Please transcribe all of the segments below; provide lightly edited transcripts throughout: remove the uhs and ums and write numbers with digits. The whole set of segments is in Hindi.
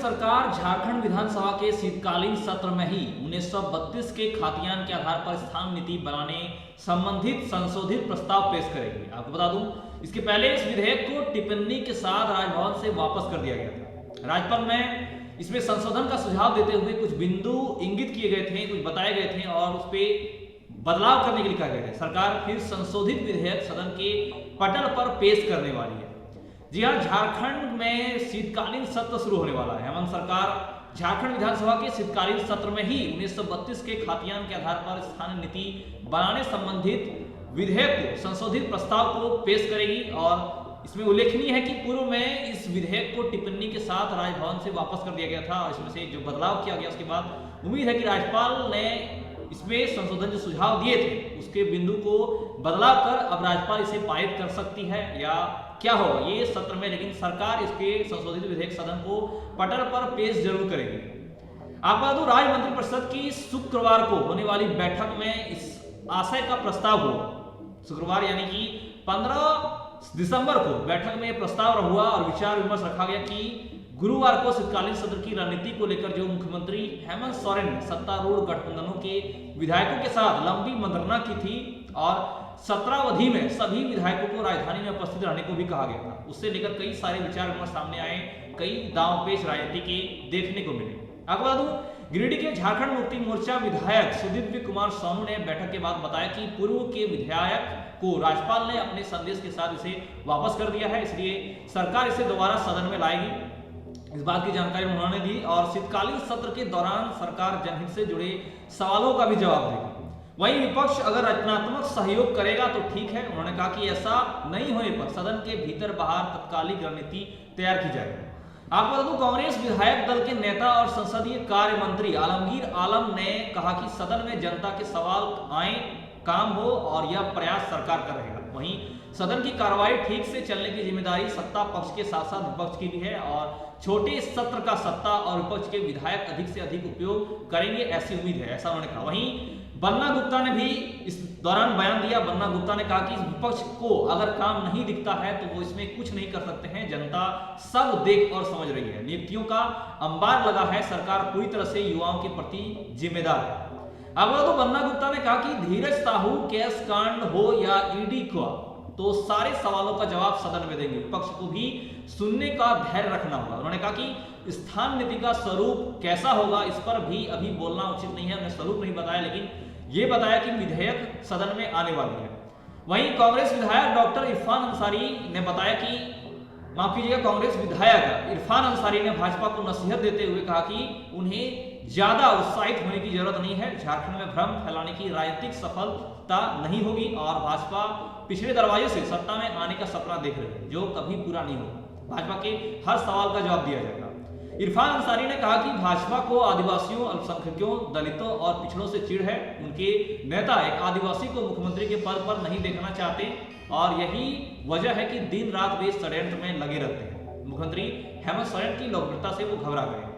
सरकार झारखंड विधानसभा के शीतकालीन सत्र में ही 1932 के खातियान के आधार पर स्थान नीति बनाने संबंधित संशोधित प्रस्ताव पेश करेगी। आपको बता दूं, इसके पहले इस विधेयक को टिप्पणी के साथ राजभवन से वापस कर दिया गया था। राज्यपाल में इसमें संशोधन का सुझाव देते हुए कुछ बिंदु इंगित किए गए थे, कुछ बताए गए थे और उस पर बदलाव करने के लिए कहा गया था। सरकार फिर संशोधित विधेयक सदन के पटल पर पेश करने वाली है। जी हाँ, झारखंड में शीतकालीन सत्र शुरू होने वाला है। हेमंत सरकार झारखंड विधानसभा के शीतकालीन सत्र में ही 1932 के खातियान के आधार पर स्थानीय नीति बनाने संबंधित विधेयक को संशोधित प्रस्ताव को पेश करेगी। और इसमें उल्लेखनीय है कि पूर्व में इस विधेयक को टिप्पणी के साथ राजभवन से वापस कर दिया गया था। इसमें से जो बदलाव किया गया उसके बाद उम्मीद है कि राज्यपाल ने इसमें संशोधन जो सुझाव दिए थे उसके बिंदु को बदलाव कर अब राज्यपाल इसे पारित कर सकती है या क्या होगा ये सत्र में, लेकिन सरकार इसके संशोधित विधेयक सदन को पटल पर पेश जरूर करेगी। आपको बता दूं, राज्य मंत्रिपरिषद की शुक्रवार को होने वाली बैठक में इस आशय का प्रस्ताव हुआ। शुक्रवार यानी कि 15 दिसंबर को बैठक में प्रस्ताव हुआ और विचार विमर्श रखा गया कि गुरुवार को शीतकालीन सत्र की रणनीति को लेकर जो मुख्यमंत्री हेमंत सोरेन ने सत्तारूढ़ गठबंधनों के विधायकों के साथ लंबी मंत्रणा की थी और सत्रावधि में सभी विधायकों को राजधानी में उपस्थित रहने को भी कहा गया था। उससे लेकर कई सारे विचार विमर्श सामने आए, कई दांवपेच राजनीति के देखने को मिले। आपको बता दूं, गिरिडीह के झारखंड मुक्ति मोर्चा विधायक सुदीव्य कुमार सोनू ने बैठक के बाद बताया कि पूर्व के विधायक को राज्यपाल ने अपने संदेश के साथ इसे वापस कर दिया है, इसलिए सरकार इसे दोबारा सदन में लाएगी। इस बात की जानकारी उन्होंने दी और शीतकालीन सत्र के दौरान सरकार जनहित से जुड़े सवालों का भी जवाब देगी। वहीं विपक्ष अगर रचनात्मक सहयोग करेगा तो ठीक है। उन्होंने कहा कि ऐसा नहीं होने पर सदन के भीतर बाहर तत्कालिक रणनीति तैयार की जाएगी। आपको बता दूं, कांग्रेस विधायक दल के नेता और संसदीय कार्य मंत्री आलमगीर आलम ने कहा कि सदन में जनता के सवाल आए, काम हो और यह प्रयास सरकार कर रहेगा। वहीं सदन की कार्रवाई ठीक से चलने की जिम्मेदारी सत्ता पक्ष के साथ साथ विपक्ष की भी है और छोटे सत्र का सत्ता और विपक्ष के विधायक अधिक से अधिक उपयोग करेंगे, ऐसी उम्मीद है, ऐसा उन्होंने कहा। वहीं बन्ना गुप्ता ने भी इस दौरान बयान दिया। बन्ना गुप्ता ने कहा कि विपक्ष को अगर काम नहीं दिखता है तो वो इसमें कुछ नहीं कर सकते हैं, जनता सब देख और समझ रही है। नियुक्तियों का अंबार लगा है, सरकार पूरी तरह से युवाओं के प्रति जिम्मेदार है। अब तो बन्ना गुप्ता ने कहा कि धीरज साहू केस कांड हो या ईडी का तो सारे सवालों का जवाब सदन में देंगे, विपक्ष को भी सुनने का धैर्य रखना होगा। उन्होंने कहा कि स्थान नीति का स्वरूप कैसा होगा इस पर भी अभी बोलना उचित नहीं है, हमने स्वरूप नहीं बताया, लेकिन ये बताया कि विधेयक सदन में आने वाली है। वहीं कांग्रेस विधायक डॉक्टर इरफान अंसारी ने बताया कि कांग्रेस विधायक इरफान अंसारी ने भाजपा को नसीहत देते हुए कहा कि उन्हें ज्यादा उत्साहित होने की जरूरत नहीं है, झारखंड में भ्रम फैलाने की राजनीतिक सफलता नहीं होगी और भाजपा पिछले दरवाजे से सत्ता में आने का सपना देख रही है जो कभी पूरा नहीं होगा। भाजपा के हर सवाल का जवाब दिया जाएगा। इरफान अंसारी ने कहा कि भाजपा को आदिवासियों, अल्पसंख्यकों, दलितों और पिछड़ों से चिढ़ है। उनके नेता एक आदिवासी को मुख्यमंत्री के पद पर नहीं देखना चाहते और यही वजह है कि दिन रात वे षड्यंत्र में लगे रहते हैं। मुख्यमंत्री हेमंत सोरेन की लोकप्रियता से वो घबरा गए।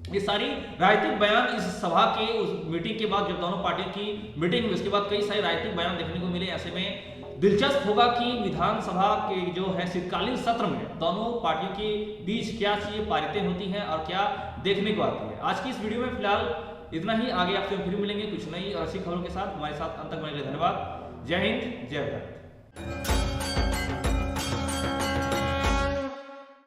ये सारी राजनीतिक बयान इस सभा के उस मीटिंग के बाद, जब दोनों पार्टियों की मीटिंग हुई उसके बाद कई सारे राजनीतिक बयान देखने को मिले। ऐसे में दिलचस्प होगा कि विधानसभा के जो है शीतकालीन सत्र में दोनों पार्टियों के बीच क्या चीजें पारितें होती हैं और क्या देखने को आती है। आज की इस वीडियो में फिलहाल इतना ही। आगे आपसे फिर मिलेंगे कुछ नई और अच्छी खबरों के साथ। हमारे साथ अंत तक बने रहिए। धन्यवाद। जय हिंद, जय भारत।